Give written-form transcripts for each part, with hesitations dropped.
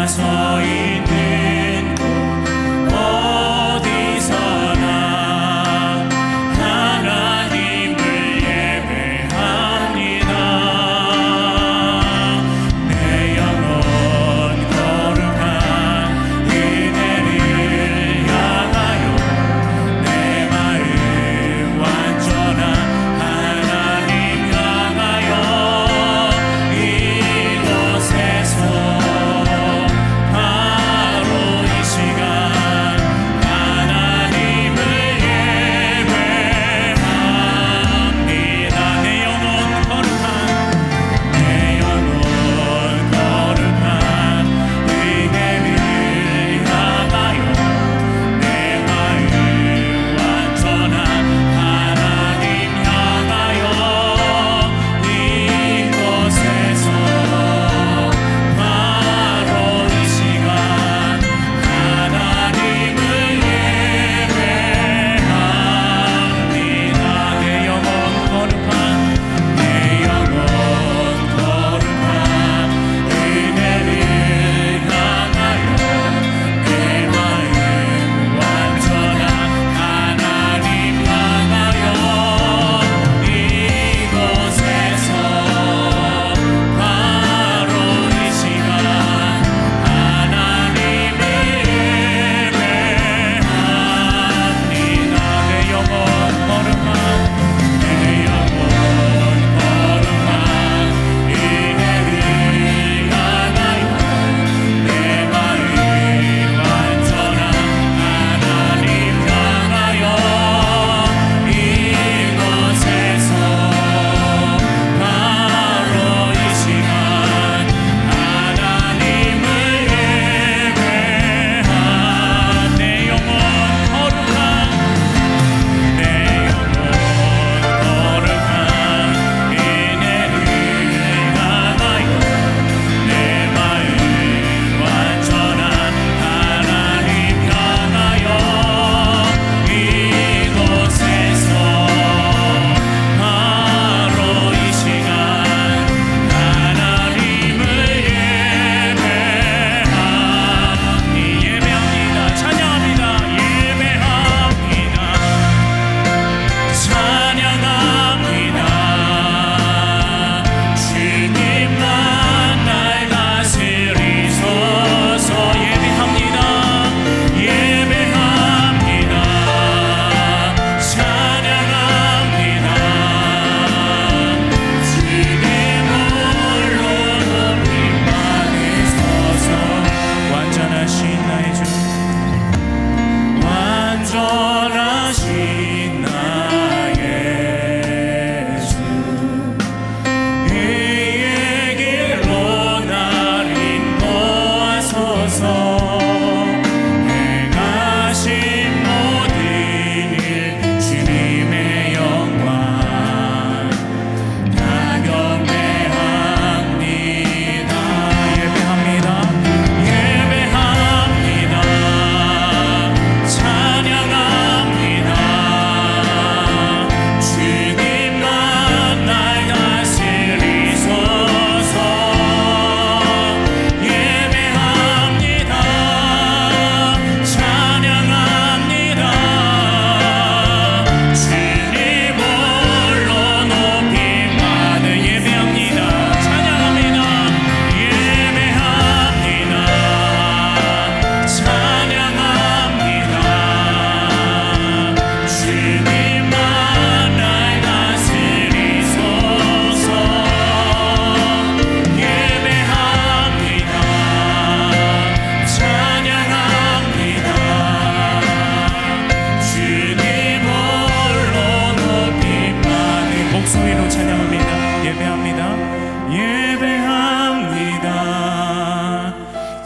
서이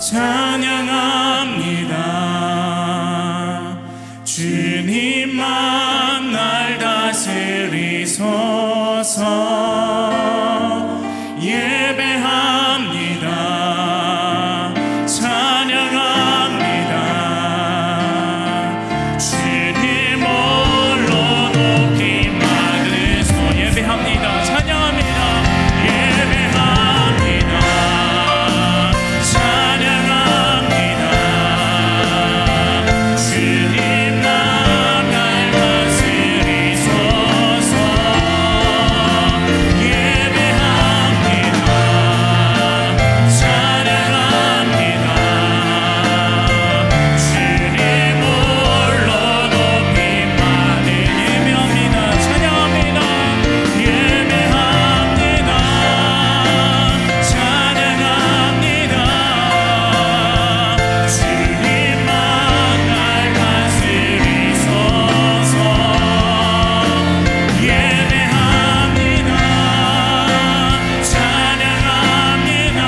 찬양합니다. 주님만 날 다스리소서. 예배합니다. 찬양합니다. 주님 홀로 높이 받으소. 예배합니다. 찬양합니다. 예배합니다. 찬양합니다. 주님만 날 다스리소서. 예배합니다. 찬양합니다. 주님 홀로 높이 받으. 예배합니다. 찬양합니다. 예배합니다. 찬양합니다. 주님만 날 다스리소서. 예배합니다. 찬양합니다.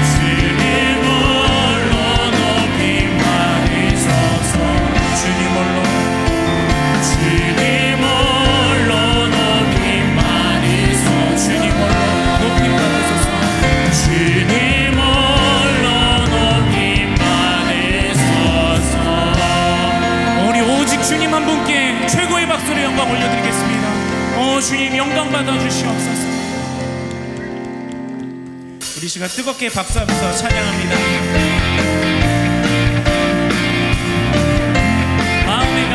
주님 홀로 높이 받으소서. 주님 홀로 높이 받으소서. 주님 홀로 높이 받으소서. 주님 홀로 높이 받으소서. 우리 오직 주님 한 분께 최고의 박수로 영광 올려드리겠습니다. 주님 영광 받아 주시옵소서. 우리 시간 뜨겁게 박수하면서 찬양합니다. 마음에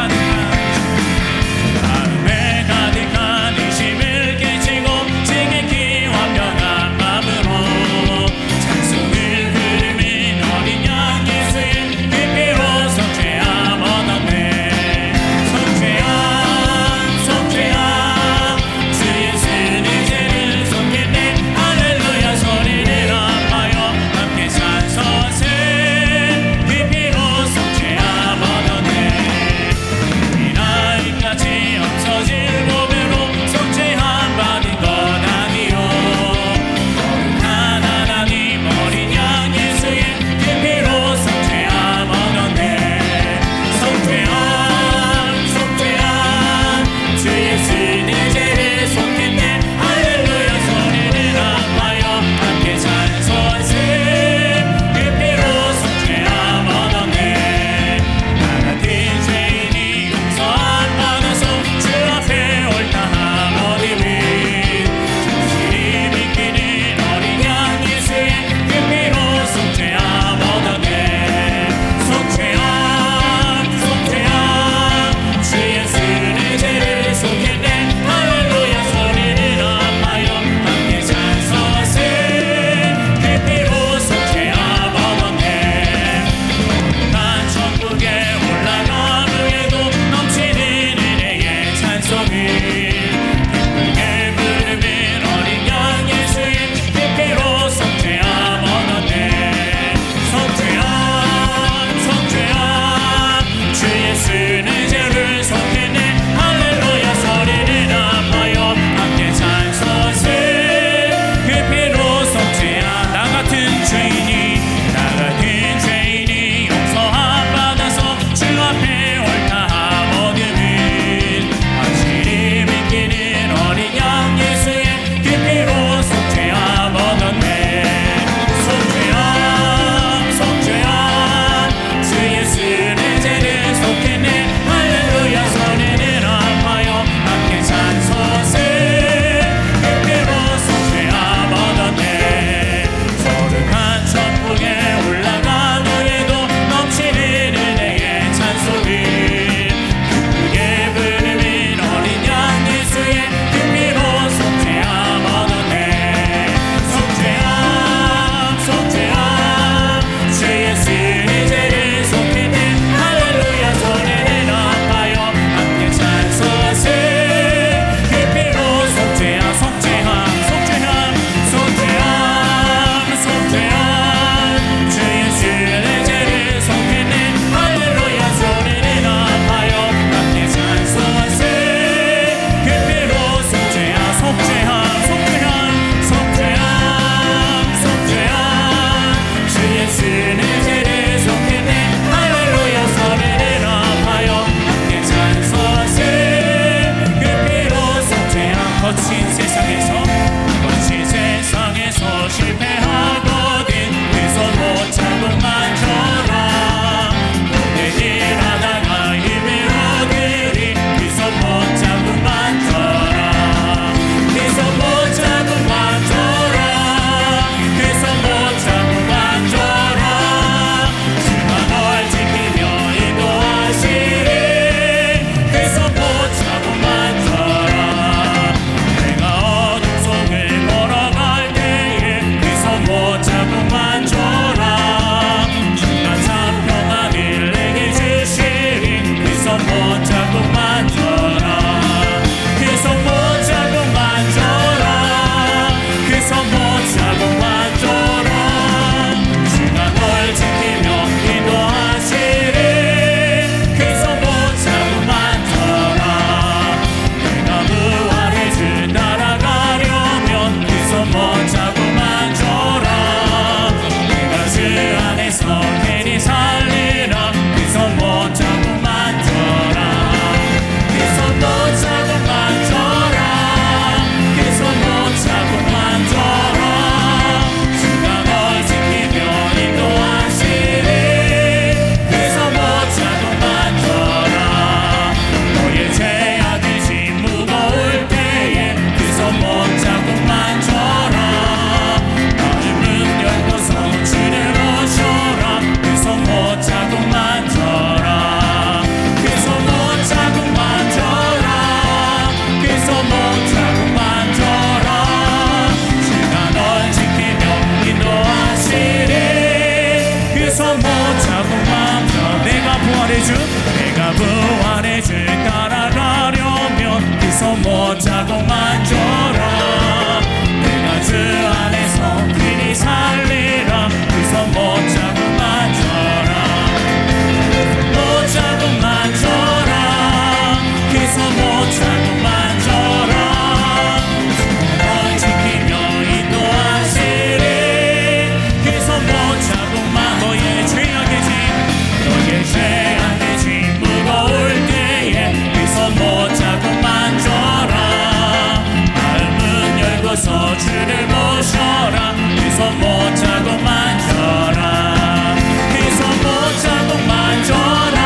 가득한 의심을 깨치고 지혜기와 평안 마음으로 찬송을 흐르는 어린 양 예수의 빛으로 성죄함 얻었네. 성죄함 주 예수는 죄를 속했네. 할렐루야 소리를 아파요 함께 찬송세. 손 못 잡고 맘껏 내가 부활의 주 내가 부활의 주 따라가려면 그 손 못 잡고 만져라 내가 주 안에서 그리 살리라 그 손 못 잡고 만져라 못 잡고 만져라 그 손 못 잡고 만져라 널 지키며 인도하시리 그 손 못 잡고 너의 죄악의 짐 너의 죄악의 짐 무거울 때에 그 손 못 잡고 만져라 마음은 열고서 주를 모셔라 그 손 못 잡고 만져라 그 손 못 잡고 만져라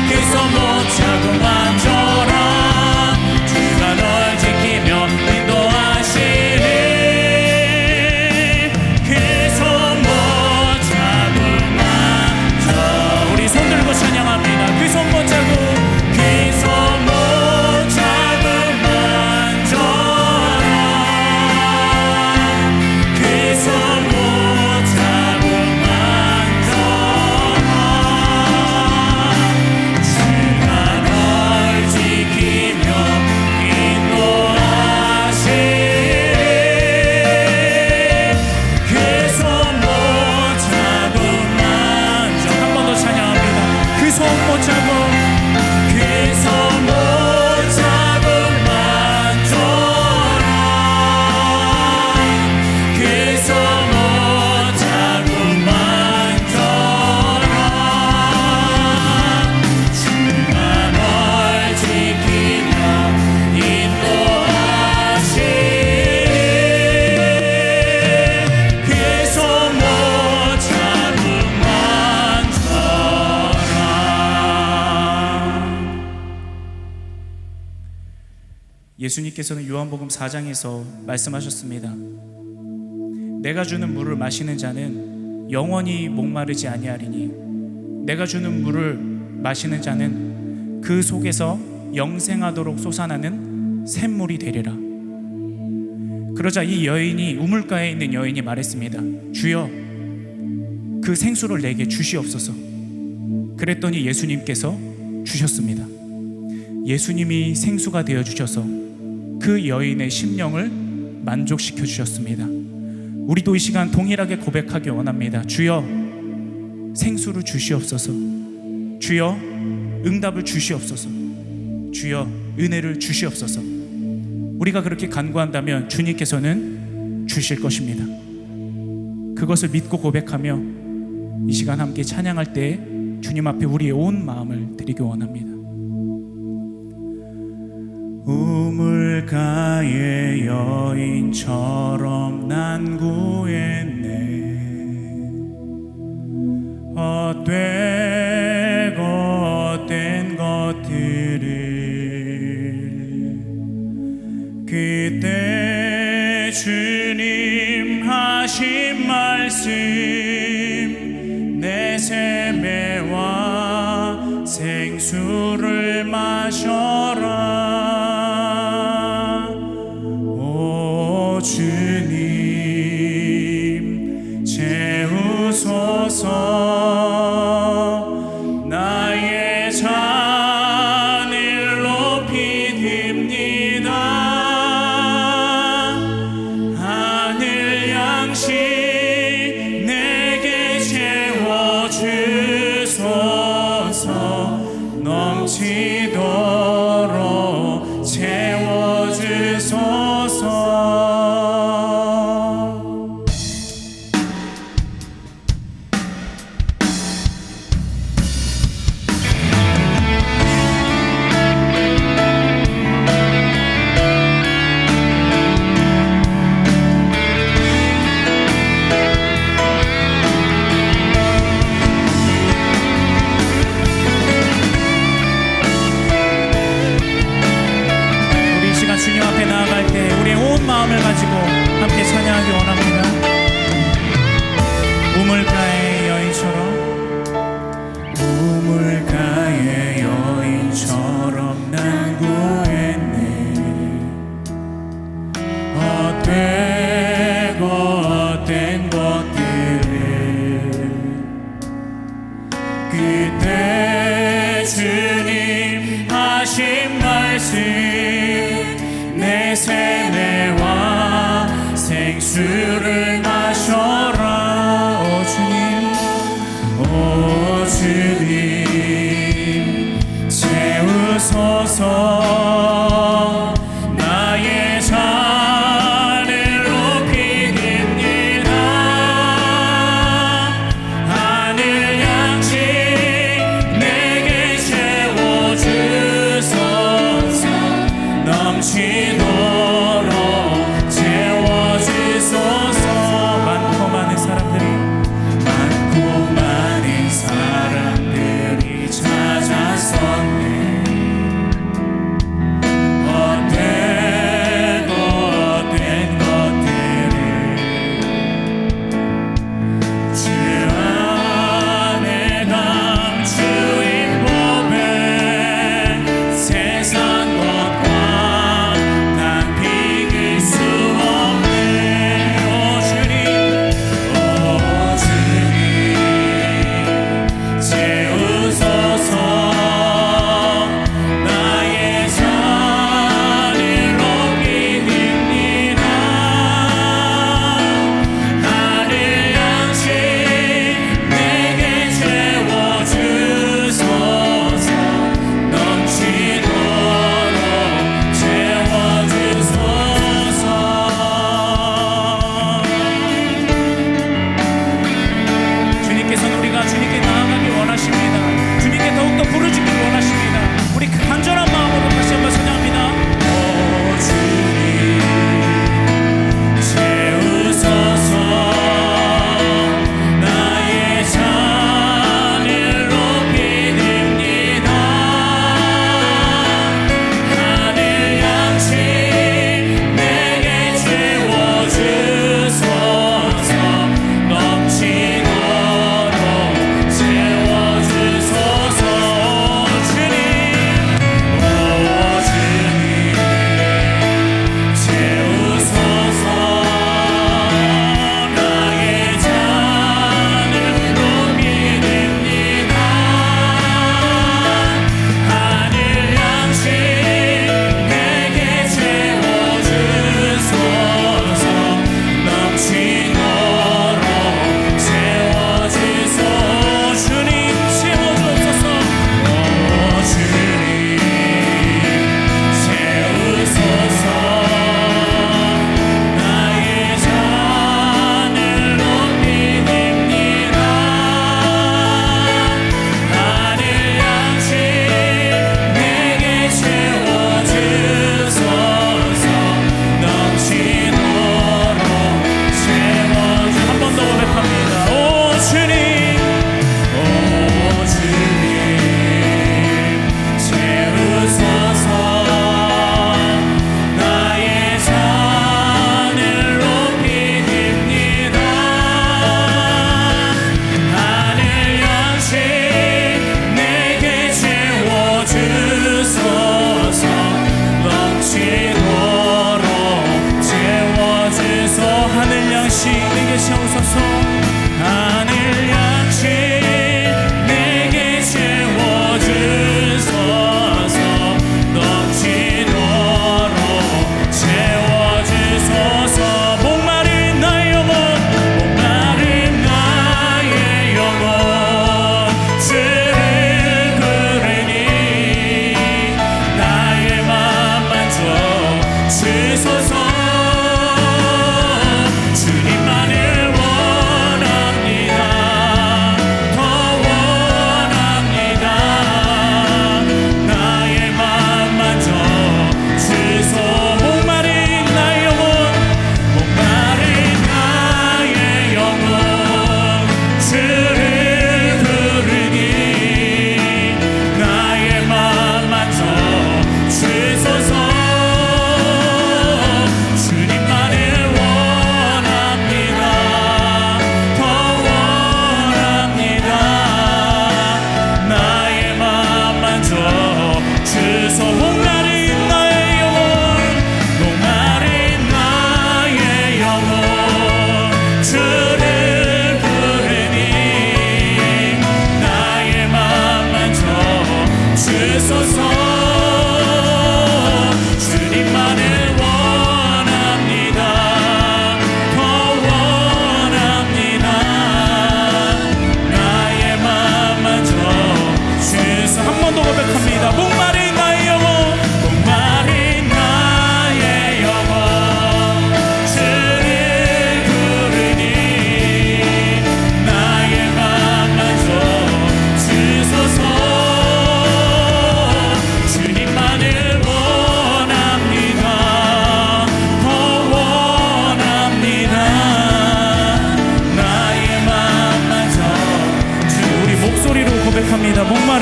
그 손 못 잡고 만져라 주가 널 지키며 인도하시리 그 손 못 잡고 만져 우리 손 들고 찬양합니다 그 손 못 잡고 그 손 못 잡고 만져라 그 손 못 잡고 만져라 주가 널 지키며 인도하시리 그 손 못 잡고 만져 한 번 더 찬양합니다 그 손 못 잡고 그 손 못 잡고 만져라 그 손 못 잡고 만져라 주가 널 지키며 인도하시리 그 손 못 잡고 만져라 예수님께서는 요한복음 4장에서 말씀하셨습니다. 내가 주는 물을 마시는 자는 영원히 목마르지 아니하리니 내가 주는 물을 마시는 자는 그 속에서 영생하도록 솟아나는 샘물이 되리라. 그러자 이 여인이 우물가에 있는 여인이 말했습니다. 주여 그 생수를 내게 주시옵소서. 그랬더니 예수님께서 주셨습니다. 예수님이 생수가 되어 주셔서 그 여인의 심령을 만족시켜 주셨습니다. 우리도 이 시간 동일하게 고백하기 원합니다. 주여 생수를 주시옵소서. 주여 응답을 주시옵소서. 주여 은혜를 주시옵소서. 우리가 그렇게 간구한다면 주님께서는 주실 것입니다. 그것을 믿고 고백하며 이 시간 함께 찬양할 때 주님 앞에 우리의 온 마음을 드리기 원합니다. 우물가의 여인처럼 난 구했네. 헛되고 헛된 것들을 그때 주님 하신 말씀 내 샘에와 생수를 마셔라. 주님 채우소서. 나의 잔을 높이 듭니다. 하늘 양식 내게 채워주소서. 넘치도록 채워주소서. 마음을 가지고 함께 찬양하기 원합니다. 우물가의 여인처럼, 우물가의 여인처럼 난 구했네. 헛되고 헛된 것들을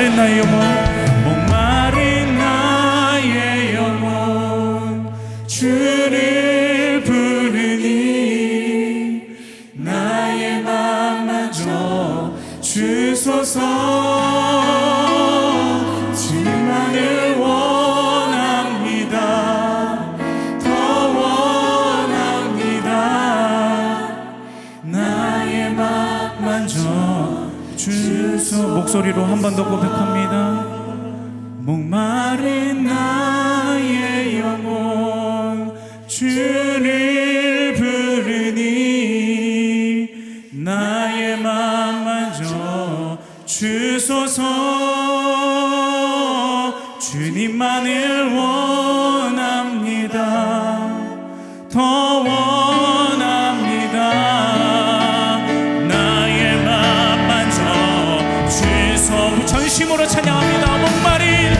목마른 나의 영혼, 목마른 나의 영혼 주를 부르니 나의 맘마저 주소서. 주님만을 원합니다. 더 원합니다. 나의 맘마저 주소. 목소리로 한 번 더 고백합니다. 목마른 나의 영혼 주를 부르니 나의 맘마저 주소서. 주님만을 원합니다. 더 원합니다. 나의 맘마저 주소. 전심으로 찬양합니다. 목마른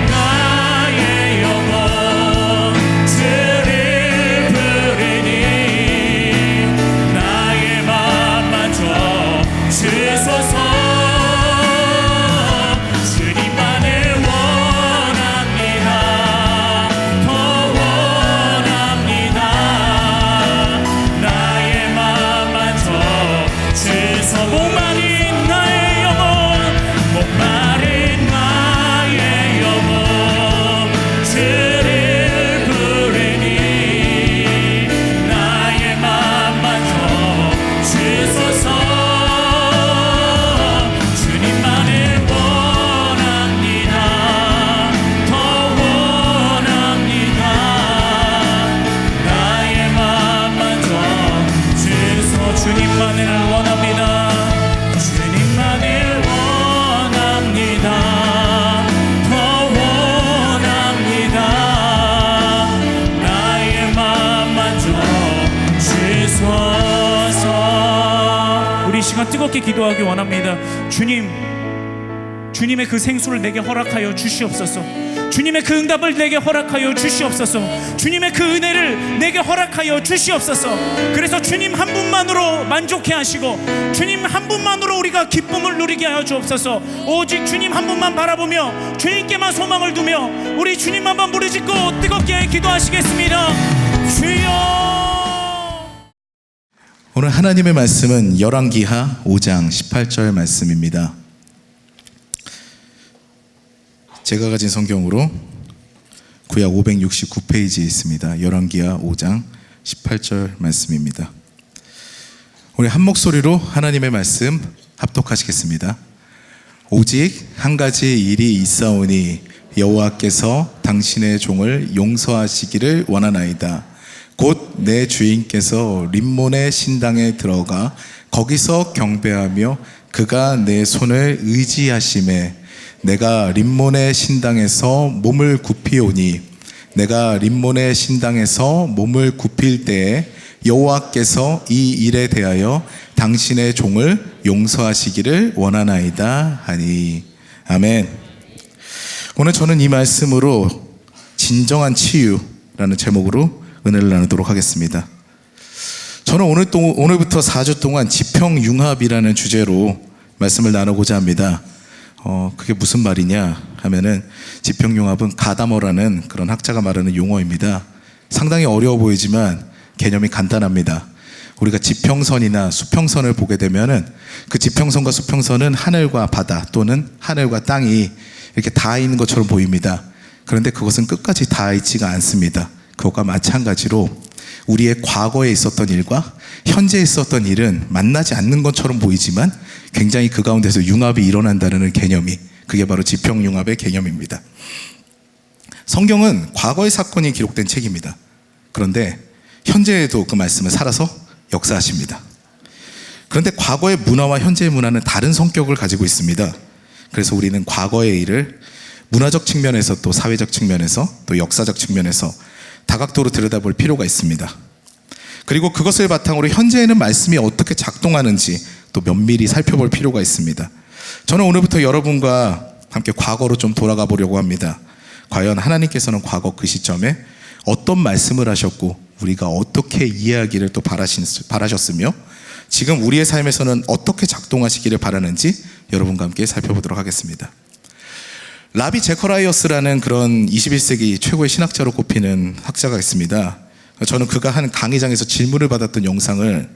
나의 영혼 주를 부르니 나의 맘마저 주소서. 주님만을 원합니다. 더 원합니다. 나의 맘마저 주소. 목마른 나의 영혼, 목마른 나의 영혼 주를 부르니 나의 맘마저 주소서. 주님만을 원합니다. 더 원합니다. 나의 맘마저 주소. 주님만을 원합니다. 주님만을 원합니다. 더 원합니다. 나의 맘마저 주소서. 우리 이 시간 뜨겁게 기도하기 원합니다. 주님의 그 생수를 내게 허락하여 주시옵소서. 주님의 그 응답을 내게 허락하여 주시옵소서. 주님의 그 은혜를 내게 허락하여 주시옵소서. 그래서 주님 한 분만으로 만족해 하시고 주님 한 분만으로 우리가 기쁨을 누리게 하여 주옵소서. 오직 주님 한 분만 바라보며 주님께만 소망을 두며 우리 주님 한번 부르짖고 뜨겁게 기도하시겠습니다. 주여. 오늘 하나님의 말씀은 열왕기하 5장 18절 말씀입니다. 제가 가진 성경으로 구약 569페이지에 있습니다. 열왕기하 5장 18절 말씀입니다. 우리 한 목소리로 하나님의 말씀 합독하시겠습니다. 오직 한 가지 일이 있사오니 여호와께서 당신의 종을 용서하시기를 원하나이다. 곧 내 주인께서 림몬의 신당에 들어가 거기서 경배하며 그가 내 손을 의지하심에 내가 림몬의 신당에서 몸을 굽히오니 내가 림몬의 신당에서 몸을 굽힐 때에 여호와께서 이 일에 대하여 당신의 종을 용서하시기를 원하나이다 하니. 아멘. 오늘 저는 이 말씀으로 진정한 치유라는 제목으로 은혜를 나누도록 하겠습니다. 저는 오늘부터 4주 동안 지평융합이라는 주제로 말씀을 나누고자 합니다. 그게 무슨 말이냐 하면은 지평융합은 가다머라는 그런 학자가 말하는 용어입니다. 상당히 어려워 보이지만 개념이 간단합니다. 우리가 지평선이나 수평선을 보게 되면은 그 지평선과 수평선은 하늘과 바다 또는 하늘과 땅이 이렇게 닿아 있는 것처럼 보입니다. 그런데 그것은 끝까지 닿아 있지가 않습니다. 그것과 마찬가지로 우리의 과거에 있었던 일과 현재에 있었던 일은 만나지 않는 것처럼 보이지만 굉장히 그 가운데서 융합이 일어난다는 개념이, 그게 바로 지평융합의 개념입니다. 성경은 과거의 사건이 기록된 책입니다. 그런데 현재에도 그 말씀을 살아서 역사하십니다. 그런데 과거의 문화와 현재의 문화는 다른 성격을 가지고 있습니다. 그래서 우리는 과거의 일을 문화적 측면에서 또 사회적 측면에서 또 역사적 측면에서 다각도로 들여다볼 필요가 있습니다. 그리고 그것을 바탕으로 현재에는 말씀이 어떻게 작동하는지 또 면밀히 살펴볼 필요가 있습니다. 저는 오늘부터 여러분과 함께 과거로 좀 돌아가 보려고 합니다. 과연 하나님께서는 과거 그 시점에 어떤 말씀을 하셨고 우리가 어떻게 이해하기를 또 바라셨으며 지금 우리의 삶에서는 어떻게 작동하시기를 바라는지 여러분과 함께 살펴보도록 하겠습니다. 라비 제커라이어스라는 그런 21세기 최고의 신학자로 꼽히는 학자가 있습니다. 저는 그가 한 강의장에서 질문을 받았던 영상을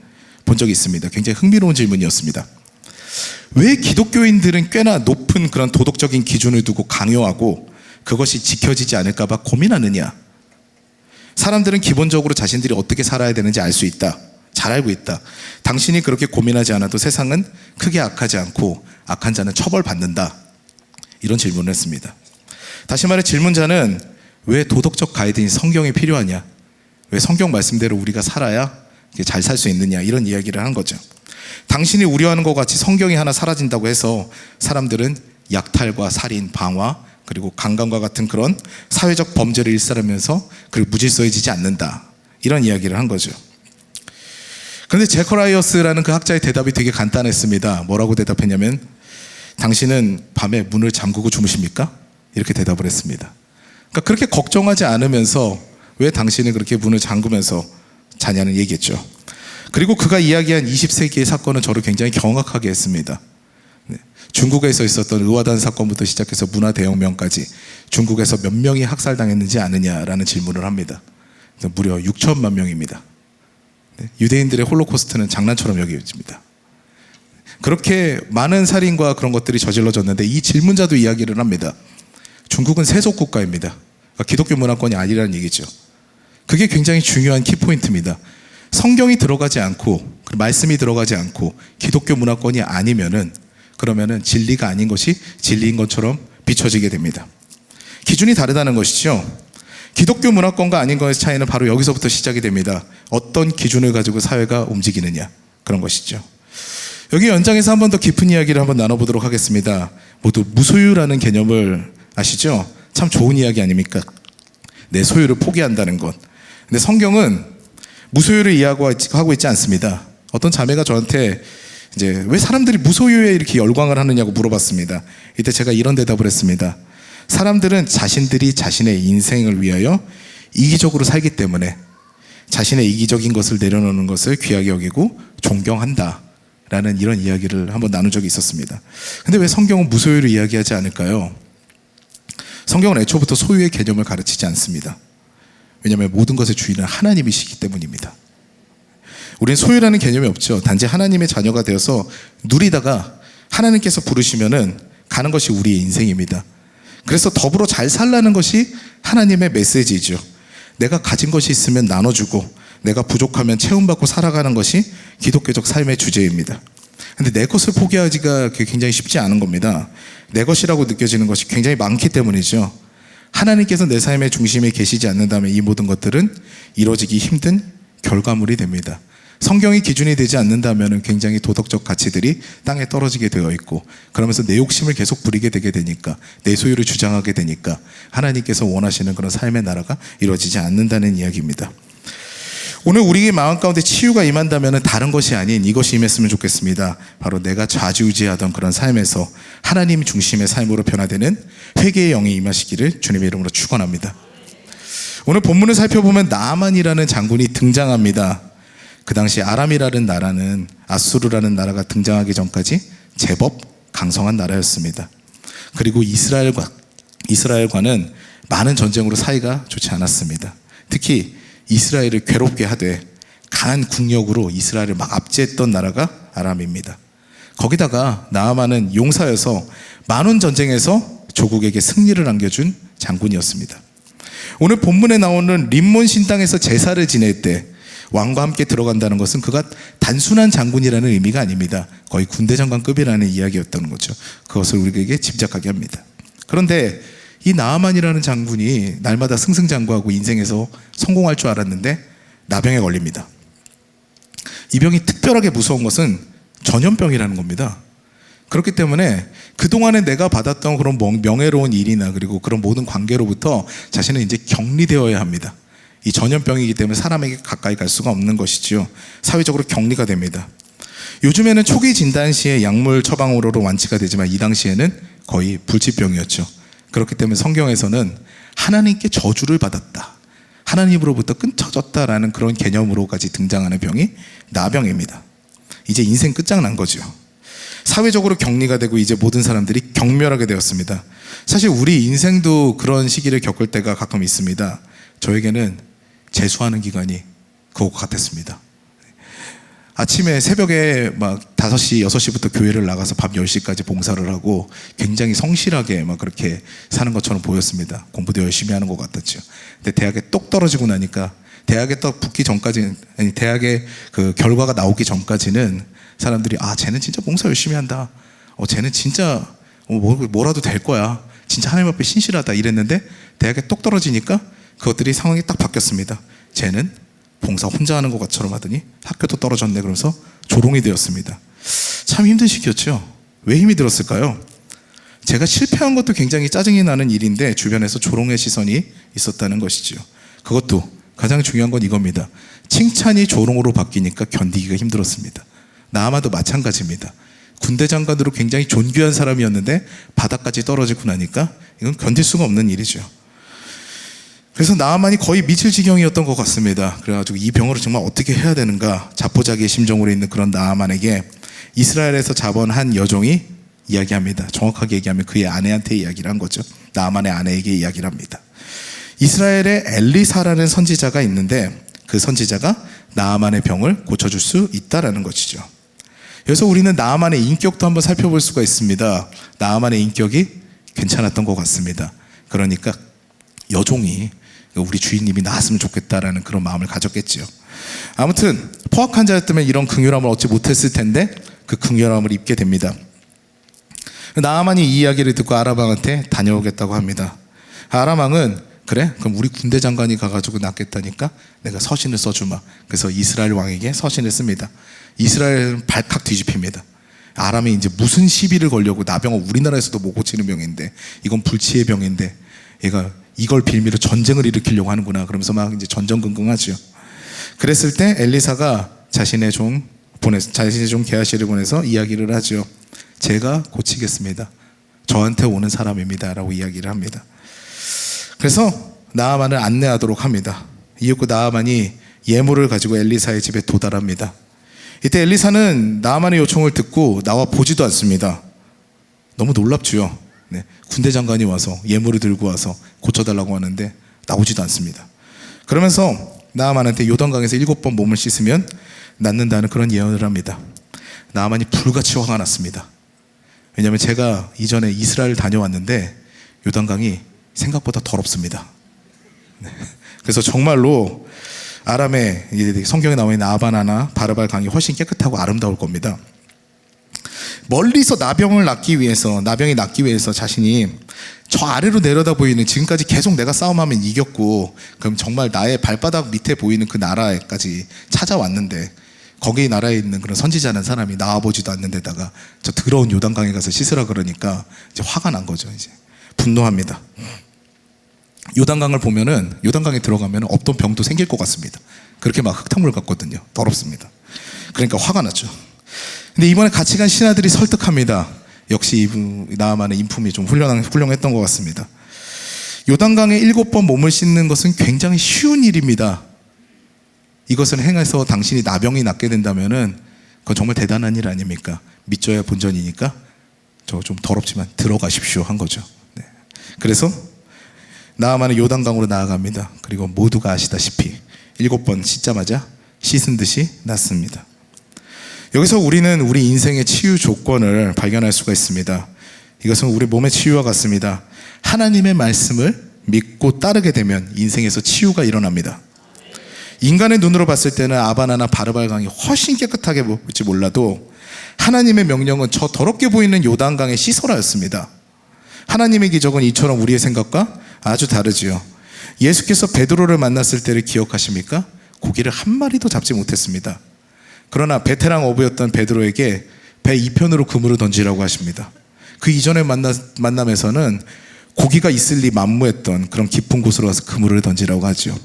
본 적이 있습니다. 굉장히 흥미로운 질문이었습니다. 왜 기독교인들은 꽤나 높은 그런 도덕적인 기준을 두고 강요하고 그것이 지켜지지 않을까 봐 고민하느냐? 사람들은 기본적으로 자신들이 어떻게 살아야 되는지 알 수 있다. 잘 알고 있다. 당신이 그렇게 고민하지 않아도 세상은 크게 악하지 않고 악한 자는 처벌받는다. 이런 질문을 했습니다. 다시 말해 질문자는 왜 도덕적 가이드인 성경이 필요하냐? 왜 성경 말씀대로 우리가 살아야 잘 살 수 있느냐? 이런 이야기를 한 거죠. 당신이 우려하는 것 같이 성경이 하나 사라진다고 해서 사람들은 약탈과 살인, 방화, 그리고 강간과 같은 그런 사회적 범죄를 일삼으면서 그리고 무질서해지지 않는다. 이런 이야기를 한 거죠. 그런데 제커라이어스라는 그 학자의 대답이 되게 간단했습니다. 뭐라고 대답했냐면 당신은 밤에 문을 잠그고 주무십니까? 이렇게 대답을 했습니다. 그러니까 그렇게 걱정하지 않으면서 왜 당신은 그렇게 문을 잠그면서 자냐는 얘기겠죠. 그리고 그가 이야기한 20세기의 사건은 저를 굉장히 경악하게 했습니다. 중국에서 있었던 의화단 사건부터 시작해서 문화대혁명까지 중국에서 몇 명이 학살당했는지 아느냐라는 질문을 합니다. 무려 6천만 명입니다. 유대인들의 홀로코스트는 장난처럼 여겨집니다. 그렇게 많은 살인과 그런 것들이 저질러졌는데 이 질문자도 이야기를 합니다. 중국은 세속국가입니다. 기독교 문화권이 아니라는 얘기죠. 그게 굉장히 중요한 키포인트입니다. 성경이 들어가지 않고 말씀이 들어가지 않고 기독교 문화권이 아니면은 그러면은 진리가 아닌 것이 진리인 것처럼 비춰지게 됩니다. 기준이 다르다는 것이죠. 기독교 문화권과 아닌 것의 차이는 바로 여기서부터 시작이 됩니다. 어떤 기준을 가지고 사회가 움직이느냐 그런 것이죠. 여기 연장해서 한 번 더 깊은 이야기를 한번 나눠보도록 하겠습니다. 모두 무소유라는 개념을 아시죠? 참 좋은 이야기 아닙니까? 내 소유를 포기한다는 것. 근데 성경은 무소유를 이야기하고 있지 않습니다. 어떤 자매가 저한테 이제 왜 사람들이 무소유에 이렇게 열광을 하느냐고 물어봤습니다. 이때 제가 이런 대답을 했습니다. 사람들은 자신들이 자신의 인생을 위하여 이기적으로 살기 때문에 자신의 이기적인 것을 내려놓는 것을 귀하게 여기고 존경한다 라는 이런 이야기를 한번 나눈 적이 있었습니다. 근데 왜 성경은 무소유를 이야기하지 않을까요? 성경은 애초부터 소유의 개념을 가르치지 않습니다. 왜냐하면 모든 것의 주인은 하나님이시기 때문입니다. 우리는 소유라는 개념이 없죠. 단지 하나님의 자녀가 되어서 누리다가 하나님께서 부르시면은 가는 것이 우리의 인생입니다. 그래서 더불어 잘 살라는 것이 하나님의 메시지죠. 내가 가진 것이 있으면 나눠주고 내가 부족하면 채움받고 살아가는 것이 기독교적 삶의 주제입니다. 근데 내 것을 포기하기가 굉장히 쉽지 않은 겁니다. 내 것이라고 느껴지는 것이 굉장히 많기 때문이죠. 하나님께서 내 삶의 중심에 계시지 않는다면 이 모든 것들은 이루어지기 힘든 결과물이 됩니다. 성경이 기준이 되지 않는다면 굉장히 도덕적 가치들이 땅에 떨어지게 되어 있고 그러면서 내 욕심을 계속 부리게 되게 되니까 내 소유를 주장하게 되니까 하나님께서 원하시는 그런 삶의 나라가 이루어지지 않는다는 이야기입니다. 오늘 우리의 마음 가운데 치유가 임한다면 다른 것이 아닌 이것이 임했으면 좋겠습니다. 바로 내가 좌지우지하던 그런 삶에서 하나님 중심의 삶으로 변화되는 회개의 영이 임하시기를 주님의 이름으로 축원합니다. 오늘 본문을 살펴보면 나아만이라는 장군이 등장합니다. 그 당시 아람이라는 나라는 아수르라는 나라가 등장하기 전까지 제법 강성한 나라였습니다. 그리고 이스라엘과는 많은 전쟁으로 사이가 좋지 않았습니다. 특히 이스라엘을 괴롭게 하되 강한 국력으로 이스라엘을 막 압제했던 나라가 아람입니다. 거기다가 나아만은 용사여서 만원 전쟁에서 조국에게 승리를 안겨준 장군이었습니다. 오늘 본문에 나오는 림몬 신당에서 제사를 지낼 때 왕과 함께 들어간다는 것은 그가 단순한 장군이라는 의미가 아닙니다. 거의 군대 장관급이라는 이야기였다는 거죠. 그것을 우리에게 짐작하게 합니다. 그런데 이 나아만이라는 장군이 날마다 승승장구하고 인생에서 성공할 줄 알았는데 나병에 걸립니다. 이 병이 특별하게 무서운 것은 전염병이라는 겁니다. 그렇기 때문에 그동안에 내가 받았던 그런 명예로운 일이나 그리고 그런 모든 관계로부터 자신은 이제 격리되어야 합니다. 이 전염병이기 때문에 사람에게 가까이 갈 수가 없는 것이지요. 사회적으로 격리가 됩니다. 요즘에는 초기 진단 시에 약물 처방으로 완치가 되지만 이 당시에는 거의 불치병이었죠. 그렇기 때문에 성경에서는 하나님께 저주를 받았다, 하나님으로부터 끊쳐졌다라는 그런 개념으로까지 등장하는 병이 나병입니다. 이제 인생 끝장난 거죠. 사회적으로 격리가 되고 이제 모든 사람들이 경멸하게 되었습니다. 사실 우리 인생도 그런 시기를 겪을 때가 가끔 있습니다. 저에게는 재수하는 기간이 그거 같았습니다. 아침에 새벽에 막 5시, 6시부터 교회를 나가서 밤 10시까지 봉사를 하고 굉장히 성실하게 막 그렇게 사는 것처럼 보였습니다. 공부도 열심히 하는 것 같았죠. 근데 대학에 똑 떨어지고 나니까 대학에 떡 붙기 전까지, 아니 대학에 그 결과가 나오기 전까지는 사람들이 쟤는 진짜 봉사 열심히 한다. 쟤는 진짜 뭐라도 될 거야. 진짜 하나님 앞에 신실하다 이랬는데 대학에 똑 떨어지니까 그것들이 상황이 딱 바뀌었습니다. 쟤는 봉사 혼자 하는 것처럼 하더니 학교도 떨어졌네 그러면서 조롱이 되었습니다. 참 힘든 시기였죠. 왜 힘이 들었을까요? 제가 실패한 것도 굉장히 짜증이 나는 일인데 주변에서 조롱의 시선이 있었다는 것이죠. 그것도 가장 중요한 건 이겁니다. 칭찬이 조롱으로 바뀌니까 견디기가 힘들었습니다. 나아마도 마찬가지입니다. 군대 장관으로 굉장히 존귀한 사람이었는데 바닥까지 떨어지고 나니까 이건 견딜 수가 없는 일이죠. 그래서 나아만이 거의 미칠 지경이었던 것 같습니다. 그래가지고 이 병으로 정말 어떻게 해야 되는가 자포자기의 심정으로 있는 그런 나아만에게 이스라엘에서 잡아온 한 여종이 이야기합니다. 정확하게 얘기하면 그의 아내한테 이야기를 한 거죠. 나아만의 아내에게 이야기를 합니다. 이스라엘에 엘리사라는 선지자가 있는데 그 선지자가 나아만의 병을 고쳐줄 수 있다라는 것이죠. 그래서 우리는 나아만의 인격도 한번 살펴볼 수가 있습니다. 나아만의 인격이 괜찮았던 것 같습니다. 그러니까 여종이 우리 주인님이 나았으면 좋겠다라는 그런 마음을 가졌겠지요. 아무튼 포악한 자였다면 이런 긍휼함을 얻지 못했을 텐데 그 긍휼함을 입게 됩니다. 나아만이 이 이야기를 듣고 아람왕한테 다녀오겠다고 합니다. 아람왕은 그래? 그럼 우리 군대 장관이 가가지고 낫겠다니까 내가 서신을 써주마. 그래서 이스라엘 왕에게 서신을 씁니다. 이스라엘은 발칵 뒤집힙니다. 아람이 이제 무슨 시비를 걸려고 나병을 우리나라에서도 못 고치는 병인데 이건 불치의 병인데 얘가 이걸 빌미로 전쟁을 일으키려고 하는구나. 그러면서 막 이제 전전긍긍하죠. 그랬을 때 엘리사가 자신의 종 게하시를 보내서 이야기를 하죠. 제가 고치겠습니다. 저한테 오는 사람입니다. 라고 이야기를 합니다. 그래서 나아만을 안내하도록 합니다. 이윽고 나아만이 예물을 가지고 엘리사의 집에 도달합니다. 이때 엘리사는 나아만의 요청을 듣고 나와 보지도 않습니다. 너무 놀랍죠. 네, 군대 장관이 와서 예물을 들고 와서 고쳐달라고 하는데 나오지도 않습니다. 그러면서 나아만한테 요단강에서 7번 몸을 씻으면 낫는다는 그런 예언을 합니다. 나아만이 불같이 화가 났습니다. 왜냐하면 제가 이전에 이스라엘 다녀왔는데 요단강이 생각보다 더럽습니다. 네, 그래서 정말로 아람의 성경에 나와 있는 아바나나 바르발 강이 훨씬 깨끗하고 아름다울 겁니다. 멀리서 나병이 낫기 위해서 자신이 저 아래로 내려다 보이는 지금까지 계속 내가 싸움하면 이겼고 그럼 정말 나의 발바닥 밑에 보이는 그 나라에까지 찾아왔는데 거기 나라에 있는 그런 선지자는 사람이 나와보지도 않는 데다가 저 더러운 요단강에 가서 씻으라 그러니까 이제 화가 난 거죠. 이제 분노합니다. 요단강을 보면은 요단강에 들어가면 없던 병도 생길 것 같습니다. 그렇게 막 흙탕물 같거든요. 더럽습니다. 그러니까 화가 났죠. 근데 이번에 같이 간 신하들이 설득합니다. 역시 나아만의 인품이 좀 훌륭했던 것 같습니다. 요단강에 7번 몸을 씻는 것은 굉장히 쉬운 일입니다. 이것을 행해서 당신이 나병이 낫게 된다면은 그건 정말 대단한 일 아닙니까? 믿져야 본전이니까 저 좀 더럽지만 들어가십시오 한 거죠. 네. 그래서 나아만은 요단강으로 나아갑니다. 그리고 모두가 아시다시피 7번 씻자마자 씻은 듯이 낫습니다. 여기서 우리는 우리 인생의 치유 조건을 발견할 수가 있습니다. 이것은 우리 몸의 치유와 같습니다. 하나님의 말씀을 믿고 따르게 되면 인생에서 치유가 일어납니다. 인간의 눈으로 봤을 때는 아바나나 바르발강이 훨씬 깨끗하게 보일지 몰라도 하나님의 명령은 저 더럽게 보이는 요단강의 씻어라였습니다. 하나님의 기적은 이처럼 우리의 생각과 아주 다르지요. 예수께서 베드로를 만났을 때를 기억하십니까? 고기를 한 마리도 잡지 못했습니다. 그러나 베테랑 어부였던 베드로에게 배 2편으로 그물을 던지라고 하십니다. 그 이전의 만남에서는 고기가 있을 리 만무했던 그런 깊은 곳으로 와서 그물을 던지라고 하죠.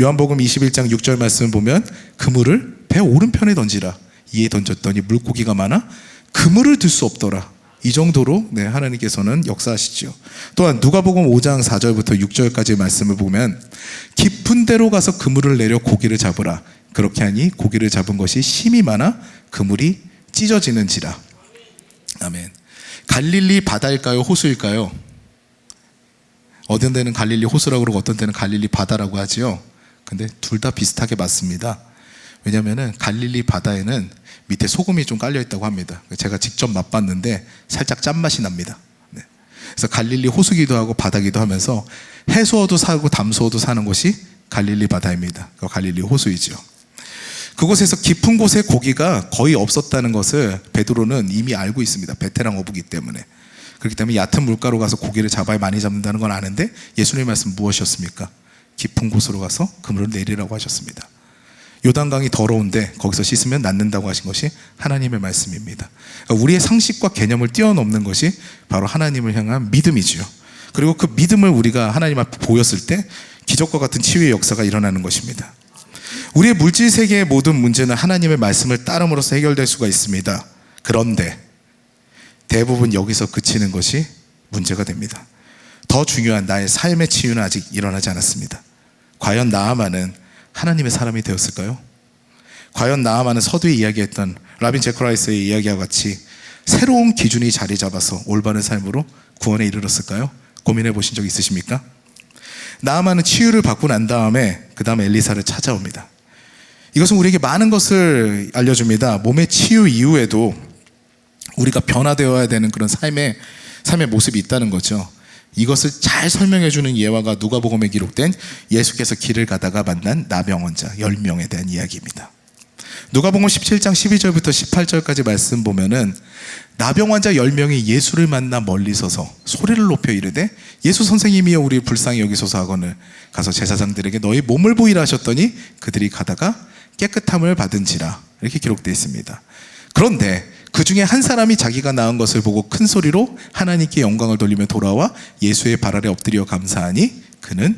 요한복음 21장 6절 말씀을 보면 그물을 배 오른편에 던지라. 이에 던졌더니 물고기가 많아 그물을 들 수 없더라. 이 정도로 하나님께서는 역사하시죠. 또한 누가복음 5장 4절부터 6절까지의 말씀을 보면 깊은 데로 가서 그물을 내려 고기를 잡으라. 그렇게 하니 고기를 잡은 것이 심이 많아 그물이 찢어지는지라. 아멘. 갈릴리 바다일까요? 호수일까요? 어떤 데는 갈릴리 호수라고 그러고 어떤 데는 갈릴리 바다라고 하지요. 근데 둘 다 비슷하게 맞습니다. 왜냐하면 갈릴리 바다에는 밑에 소금이 좀 깔려 있다고 합니다. 제가 직접 맛봤는데 살짝 짠맛이 납니다. 네. 그래서 갈릴리 호수기도 하고 바다기도 하면서 해수어도 사고 담수어도 사는 곳이 갈릴리 바다입니다. 갈릴리 호수이죠. 그곳에서 깊은 곳에 고기가 거의 없었다는 것을 베드로는 이미 알고 있습니다. 베테랑 어부기 때문에. 그렇기 때문에 얕은 물가로 가서 고기를 잡아야 많이 잡는다는 건 아는데 예수님의 말씀 무엇이었습니까? 깊은 곳으로 가서 그물을 내리라고 하셨습니다. 요단강이 더러운데 거기서 씻으면 낫는다고 하신 것이 하나님의 말씀입니다. 그러니까 우리의 상식과 개념을 뛰어넘는 것이 바로 하나님을 향한 믿음이지요. 그리고 그 믿음을 우리가 하나님 앞에 보였을 때 기적과 같은 치유의 역사가 일어나는 것입니다. 우리의 물질 세계의 모든 문제는 하나님의 말씀을 따름으로써 해결될 수가 있습니다. 그런데 대부분 여기서 그치는 것이 문제가 됩니다. 더 중요한 나의 삶의 치유는 아직 일어나지 않았습니다. 과연 나아만은 하나님의 사람이 되었을까요? 과연 나아만은 서두에 이야기했던 라빈 제커라이스의 이야기와 같이 새로운 기준이 자리 잡아서 올바른 삶으로 구원에 이르렀을까요? 고민해 보신 적 있으십니까? 나아만은 치유를 받고 난 다음에 그 다음에 엘리사를 찾아옵니다. 이것은 우리에게 많은 것을 알려줍니다. 몸의 치유 이후에도 우리가 변화되어야 되는 그런 삶의 모습이 있다는 거죠. 이것을 잘 설명해주는 예화가 누가복음에 기록된 예수께서 길을 가다가 만난 나병 환자 10명에 대한 이야기입니다. 누가복음 17장 12절부터 18절까지 말씀 보면은 나병 환자 10명이 예수를 만나 멀리 서서 소리를 높여 이르되 예수 선생님이여 우리 불쌍히 여기소서 하거늘 가서 제사장들에게 너희 몸을 보이라 하셨더니 그들이 가다가 깨끗함을 받은지라 이렇게 기록되어 있습니다. 그런데 그 중에 한 사람이 자기가 나은 것을 보고 큰 소리로 하나님께 영광을 돌리며 돌아와 예수의 발 아래 엎드려 감사하니 그는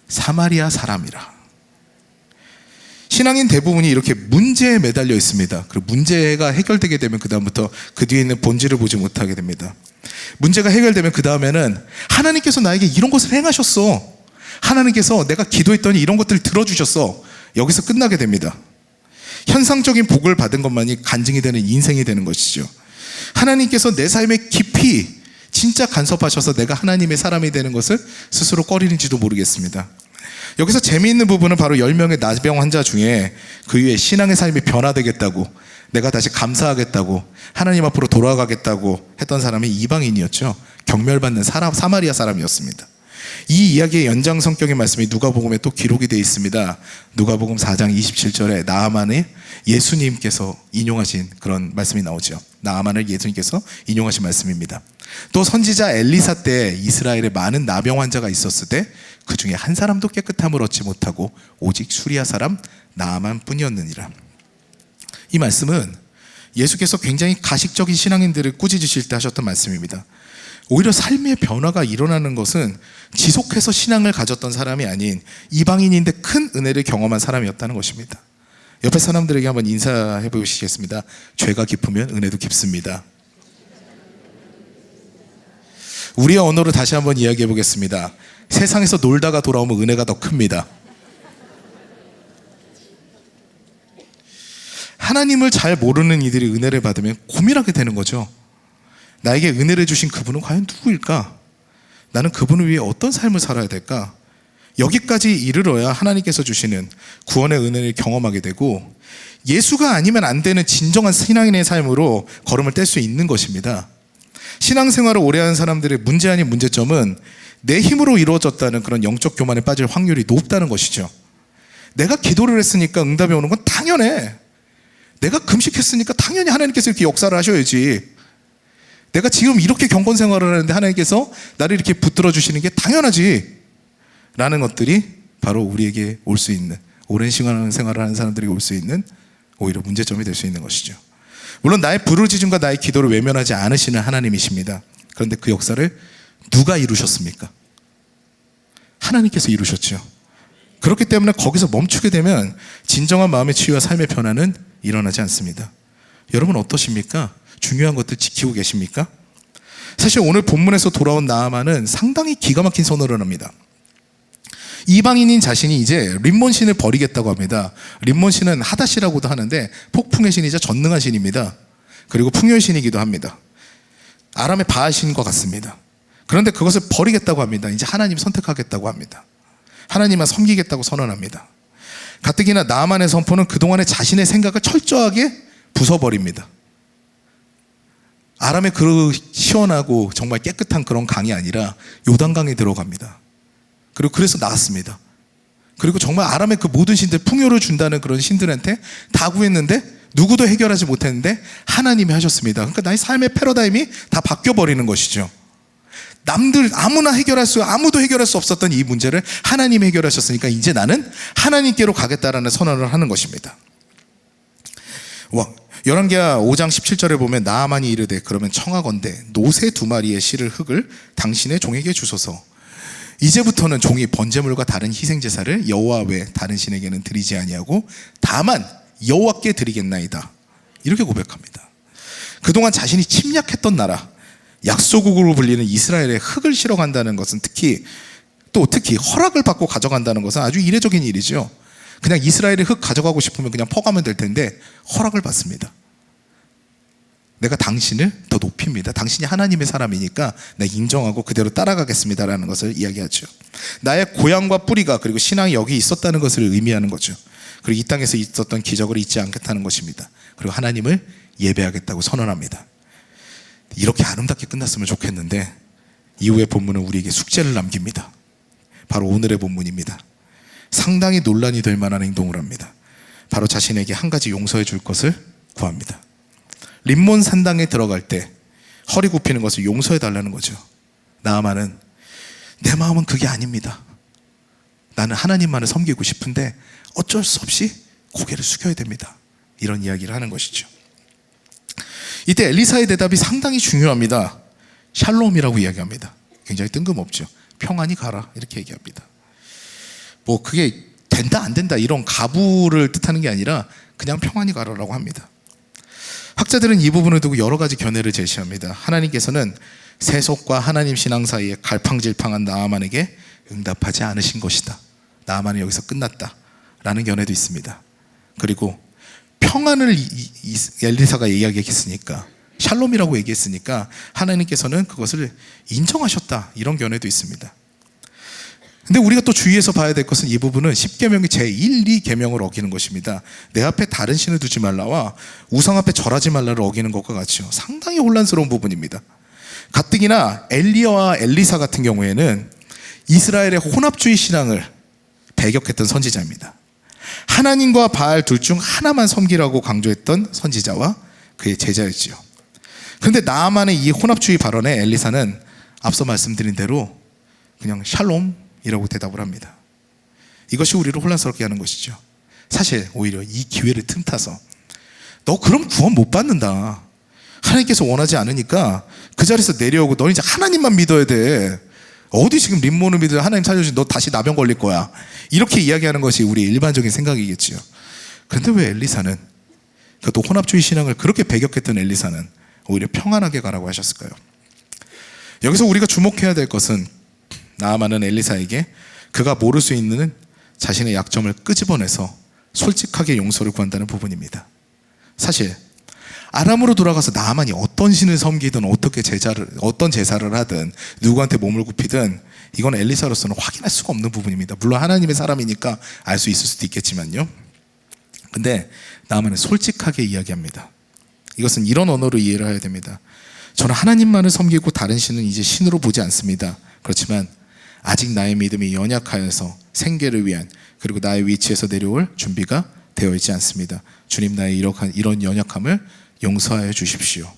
사마리아 사람이라. 신앙인 대부분이 이렇게 문제에 매달려 있습니다. 그리고 문제가 해결되게 되면 그 다음부터 그 뒤에 있는 본질을 보지 못하게 됩니다. 문제가 해결되면 그 다음에는 하나님께서 나에게 이런 것을 행하셨어. 하나님께서 내가 기도했더니 이런 것들을 들어주셨어. 여기서 끝나게 됩니다. 현상적인 복을 받은 것만이 간증이 되는 인생이 되는 것이죠. 하나님께서 내 삶에 깊이 진짜 간섭하셔서 내가 하나님의 사람이 되는 것을 스스로 꺼리는지도 모르겠습니다. 여기서 재미있는 부분은 바로 10명의 나병 환자 중에 그 위에 신앙의 삶이 변화되겠다고, 내가 다시 감사하겠다고, 하나님 앞으로 돌아가겠다고 했던 사람이 이방인이었죠. 경멸받는 사마리아 사람이었습니다. 이 이야기의 연장 성격의 말씀이 누가복음에 또 기록이 되어 있습니다. 누가복음 4장 27절에 나아만을 예수님께서 인용하신 그런 말씀이 나오죠. 나아만을 예수님께서 인용하신 말씀입니다. 또 선지자 엘리사 때 이스라엘에 많은 나병 환자가 있었을 때 그 중에 한 사람도 깨끗함을 얻지 못하고 오직 수리아 사람 나아만 뿐이었느니라. 이 말씀은 예수께서 굉장히 가식적인 신앙인들을 꾸짖으실 때 하셨던 말씀입니다. 오히려 삶의 변화가 일어나는 것은 지속해서 신앙을 가졌던 사람이 아닌 이방인인데 큰 은혜를 경험한 사람이었다는 것입니다. 옆에 사람들에게 한번 인사해 보시겠습니다. 죄가 깊으면 은혜도 깊습니다. 우리의 언어로 다시 한번 이야기해 보겠습니다. 세상에서 놀다가 돌아오면 은혜가 더 큽니다. 하나님을 잘 모르는 이들이 은혜를 받으면 고민하게 되는 거죠. 나에게 은혜를 주신 그분은 과연 누구일까? 나는 그분을 위해 어떤 삶을 살아야 될까? 여기까지 이르러야 하나님께서 주시는 구원의 은혜를 경험하게 되고 예수가 아니면 안 되는 진정한 신앙인의 삶으로 걸음을 뗄 수 있는 것입니다. 신앙생활을 오래 하는 사람들의 문제 아닌 문제점은 내 힘으로 이루어졌다는 그런 영적 교만에 빠질 확률이 높다는 것이죠. 내가 기도를 했으니까 응답이 오는 건 당연해. 내가 금식했으니까 당연히 하나님께서 이렇게 역사를 하셔야지. 내가 지금 이렇게 경건 생활을 하는데 하나님께서 나를 이렇게 붙들어 주시는 게 당연하지 라는 것들이 바로 우리에게 올 수 있는, 오랜 시간 생활을 하는 사람들에게 올 수 있는 오히려 문제점이 될 수 있는 것이죠. 물론 나의 부르짖음과 나의 기도를 외면하지 않으시는 하나님이십니다. 그런데 그 역사를 누가 이루셨습니까? 하나님께서 이루셨죠. 그렇기 때문에 거기서 멈추게 되면 진정한 마음의 치유와 삶의 변화는 일어나지 않습니다. 여러분 어떠십니까? 중요한 것들 지키고 계십니까? 사실 오늘 본문에서 돌아온 나아만은 상당히 기가 막힌 선언을 합니다. 이방인인 자신이 이제 림몬 신을 버리겠다고 합니다. 림몬 신은 하닷이라고도 하는데 폭풍의 신이자 전능한 신입니다. 그리고 풍요의 신이기도 합니다. 아람의 바알 신과 같습니다. 그런데 그것을 버리겠다고 합니다. 이제 하나님 선택하겠다고 합니다. 하나님만 섬기겠다고 선언합니다. 가뜩이나 나아만의 선포는 그동안의 자신의 생각을 철저하게 부숴버립니다. 아람의 그 시원하고 정말 깨끗한 그런 강이 아니라 요단강에 들어갑니다. 그리고 그래서 나왔습니다. 그리고 정말 아람의 그 모든 신들, 풍요를 준다는 그런 신들한테 다 구했는데 누구도 해결하지 못했는데 하나님이 하셨습니다. 그러니까 나의 삶의 패러다임이 다 바뀌어버리는 것이죠. 남들 아무도 해결할 수 없었던 이 문제를 하나님이 해결하셨으니까 이제 나는 하나님께로 가겠다라는 선언을 하는 것입니다. 열왕기하 5장 17절에 보면 나아만이 이르되 그러면 청하건대 노새 2마리의 실을 흙을 당신의 종에게 주소서. 이제부터는 종이 번제물과 다른 희생제사를 여호와 외 다른 신에게는 드리지 아니하고 다만 여호와께 드리겠나이다. 이렇게 고백합니다. 그동안 자신이 침략했던 나라, 약소국으로 불리는 이스라엘의 흙을 실어 간다는 것은 특히 허락을 받고 가져간다는 것은 아주 이례적인 일이죠. 그냥 이스라엘의 흙 가져가고 싶으면 그냥 퍼가면 될 텐데 허락을 받습니다. 내가 당신을 더 높입니다. 당신이 하나님의 사람이니까 내가 인정하고 그대로 따라가겠습니다라는 것을 이야기하죠. 나의 고향과 뿌리가 그리고 신앙이 여기 있었다는 것을 의미하는 거죠. 그리고 이 땅에서 있었던 기적을 잊지 않겠다는 것입니다. 그리고 하나님을 예배하겠다고 선언합니다. 이렇게 아름답게 끝났으면 좋겠는데 이후의 본문은 우리에게 숙제를 남깁니다. 바로 오늘의 본문입니다. 상당히 논란이 될 만한 행동을 합니다. 바로 자신에게 한 가지 용서해 줄 것을 구합니다. 림몬 산당에 들어갈 때 허리 굽히는 것을 용서해 달라는 거죠. 나아만은 내 마음은 그게 아닙니다. 나는 하나님만을 섬기고 싶은데 어쩔 수 없이 고개를 숙여야 됩니다. 이런 이야기를 하는 것이죠. 이때 엘리사의 대답이 상당히 중요합니다. 샬롬이라고 이야기합니다. 굉장히 뜬금없죠. 평안히 가라 이렇게 얘기합니다. 그게 된다 안 된다 이런 가부를 뜻하는 게 아니라 그냥 평안히 가라라고 합니다. 학자들은 이 부분을 두고 여러 가지 견해를 제시합니다. 하나님께서는 세속과 하나님 신앙 사이에 갈팡질팡한 나아만에게 응답하지 않으신 것이다. 나아만은 여기서 끝났다 라는 견해도 있습니다. 그리고 평안을 엘리사가 이야기했으니까 샬롬이라고 얘기했으니까 하나님께서는 그것을 인정하셨다 이런 견해도 있습니다. 근데 우리가 또 주의해서 봐야 될 것은 이 부분은 10계명의 제1, 2계명을 어기는 것입니다. 내 앞에 다른 신을 두지 말라와 우상 앞에 절하지 말라를 어기는 것과 같죠. 상당히 혼란스러운 부분입니다. 가뜩이나 엘리야와 엘리사 같은 경우에는 이스라엘의 혼합주의 신앙을 배격했던 선지자입니다. 하나님과 바알 둘 중 하나만 섬기라고 강조했던 선지자와 그의 제자였지요. 그런데 나아만의 이 혼합주의 발언에 엘리사는 앞서 말씀드린 대로 그냥 샬롬이라고 대답을 합니다. 이것이 우리를 혼란스럽게 하는 것이죠. 사실 오히려 이 기회를 틈타서 너 그럼 구원 못 받는다. 하나님께서 원하지 않으니까 그 자리에서 내려오고 너 이제 하나님만 믿어야 돼. 어디 지금 림몬을 믿어 하나님 살려주지 너 다시 나병 걸릴 거야. 이렇게 이야기하는 것이 우리 일반적인 생각이겠지요. 그런데 왜 엘리사는 그것도 혼합주의 신앙을 그렇게 배격했던 엘리사는 오히려 평안하게 가라고 하셨을까요? 여기서 우리가 주목해야 될 것은 나아만은 엘리사에게 그가 모를 수 있는 자신의 약점을 끄집어내서 솔직하게 용서를 구한다는 부분입니다. 사실 아람으로 돌아가서 나아만이 어떤 신을 섬기든 어떤 제사를 하든 누구한테 몸을 굽히든 이건 엘리사로서는 확인할 수가 없는 부분입니다. 물론 하나님의 사람이니까 알 수 있을 수도 있겠지만요. 근데 나아만은 솔직하게 이야기합니다. 이것은 이런 언어로 이해를 해야 됩니다. 저는 하나님만을 섬기고 다른 신은 이제 신으로 보지 않습니다. 그렇지만 아직 나의 믿음이 연약하여서 생계를 위한 그리고 나의 위치에서 내려올 준비가 되어 있지 않습니다. 주님 나의 이런 연약함을 용서하여 주십시오.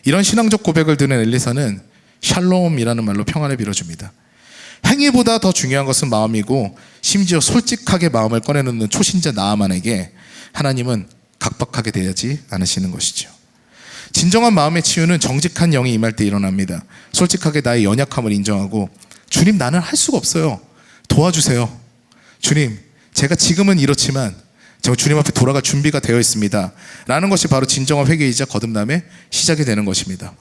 이런 신앙적 고백을 듣는 엘리사는 샬롬이라는 말로 평안을 빌어줍니다. 행위보다 더 중요한 것은 마음이고 심지어 솔직하게 마음을 꺼내놓는 초신자 나아만에게 하나님은 각박하게 대하지 않으시는 것이죠. 진정한 마음의 치유는 정직한 영이 임할 때 일어납니다. 솔직하게 나의 연약함을 인정하고 주님 나는 할 수가 없어요. 도와주세요. 주님 제가 지금은 이렇지만 제가 주님 앞에 돌아갈 준비가 되어 있습니다 라는 것이 바로 진정한 회개이자 거듭남의 시작이 되는 것입니다.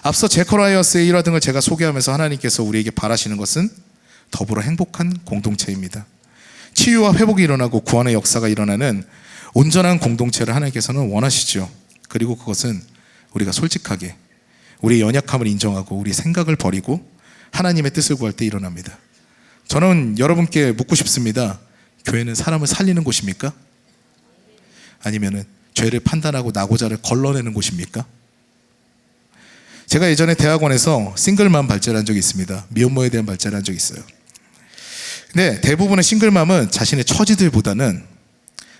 앞서 제커라이어스의 일화 등을 제가 소개하면서 하나님께서 우리에게 바라시는 것은 더불어 행복한 공동체입니다. 치유와 회복이 일어나고 구원의 역사가 일어나는 온전한 공동체를 하나님께서는 원하시죠. 그리고 그것은 우리가 솔직하게 우리의 연약함을 인정하고 우리 생각을 버리고 하나님의 뜻을 구할 때 일어납니다. 저는 여러분께 묻고 싶습니다. 교회는 사람을 살리는 곳입니까? 아니면은 죄를 판단하고 나고자를 걸러내는 곳입니까? 제가 예전에 대학원에서 싱글맘 발제를 한 적이 있습니다. 미혼모에 대한 발제를 한 적이 있어요. 근데 대부분의 싱글맘은 자신의 처지들보다는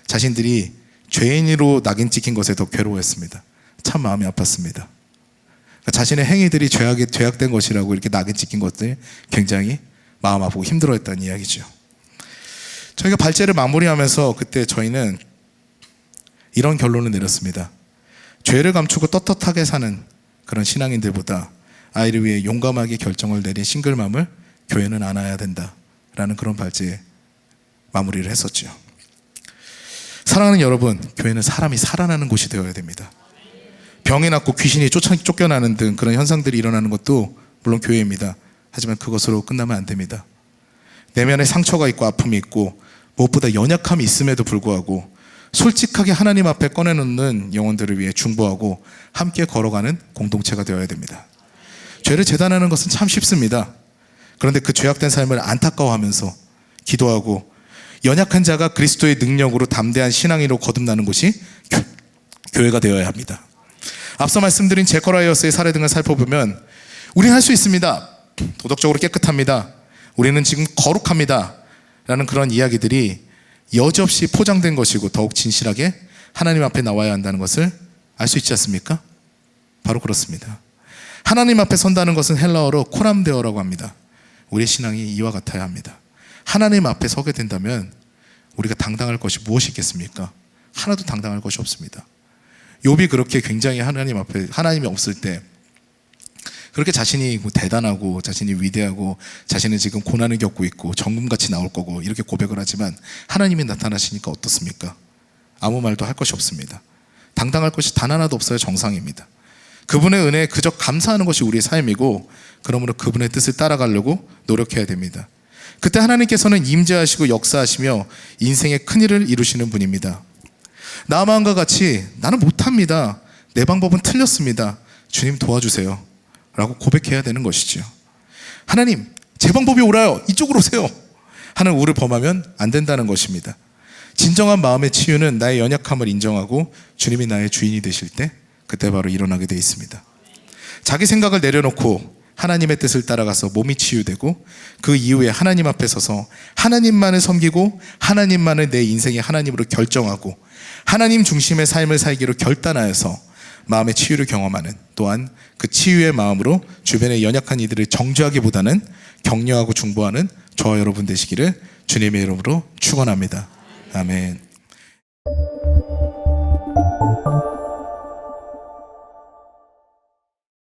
자신들이 죄인으로 낙인 찍힌 것에 더 괴로워했습니다. 참 마음이 아팠습니다. 그러니까 자신의 행위들이 죄악된 것이라고 이렇게 낙인 찍힌 것들 굉장히 마음 아프고 힘들어했다는 이야기죠. 저희가 발제를 마무리하면서 그때 저희는 이런 결론을 내렸습니다. 죄를 감추고 떳떳하게 사는 그런 신앙인들보다 아이를 위해 용감하게 결정을 내린 싱글맘을 교회는 안아야 된다라는 그런 발제에 마무리를 했었죠. 사랑하는 여러분, 교회는 사람이 살아나는 곳이 되어야 됩니다. 병이 낫고 귀신이 쫓겨나는 등 그런 현상들이 일어나는 것도 물론 교회입니다. 하지만 그것으로 끝나면 안 됩니다. 내면에 상처가 있고 아픔이 있고 무엇보다 연약함이 있음에도 불구하고 솔직하게 하나님 앞에 꺼내놓는 영혼들을 위해 중보하고 함께 걸어가는 공동체가 되어야 됩니다. 죄를 재단하는 것은 참 쉽습니다. 그런데 그 죄악된 삶을 안타까워하면서 기도하고 연약한 자가 그리스도의 능력으로 담대한 신앙인으로 거듭나는 곳이 교회가 되어야 합니다. 앞서 말씀드린 제커라이어스의 사례 등을 살펴보면 우리는 할 수 있습니다. 도덕적으로 깨끗합니다. 우리는 지금 거룩합니다. 라는 그런 이야기들이 여지없이 포장된 것이고 더욱 진실하게 하나님 앞에 나와야 한다는 것을 알 수 있지 않습니까? 바로 그렇습니다. 하나님 앞에 선다는 것은 헬라어로 코람데어라고 합니다. 우리의 신앙이 이와 같아야 합니다. 하나님 앞에 서게 된다면 우리가 당당할 것이 무엇이 있겠습니까? 하나도 당당할 것이 없습니다. 욥이 그렇게 굉장히 하나님 앞에 하나님이 없을 때 그렇게 자신이 대단하고 자신이 위대하고 자신은 지금 고난을 겪고 있고 정금같이 나올 거고 이렇게 고백을 하지만 하나님이 나타나시니까 어떻습니까? 아무 말도 할 것이 없습니다. 당당할 것이 단 하나도 없어야 정상입니다. 그분의 은혜에 그저 감사하는 것이 우리의 삶이고 그러므로 그분의 뜻을 따라가려고 노력해야 됩니다. 그때 하나님께서는 임재하시고 역사하시며 인생의 큰일을 이루시는 분입니다. 나아만과 같이 나는 못합니다. 내 방법은 틀렸습니다. 주님 도와주세요. 라고 고백해야 되는 것이죠. 하나님, 제 방법이 옳아요. 이쪽으로 오세요. 하는 우를 범하면 안 된다는 것입니다. 진정한 마음의 치유는 나의 연약함을 인정하고 주님이 나의 주인이 되실 때 그때 바로 일어나게 되어 있습니다. 자기 생각을 내려놓고 하나님의 뜻을 따라가서 몸이 치유되고 그 이후에 하나님 앞에 서서 하나님만을 섬기고 하나님만을 내 인생의 하나님으로 결정하고 하나님 중심의 삶을 살기로 결단하여서 마음의 치유를 경험하는, 또한 그 치유의 마음으로 주변의 연약한 이들을 정죄하기보다는 격려하고 중보하는 저와 여러분 되시기를 주님의 이름으로 축원합니다. 아멘.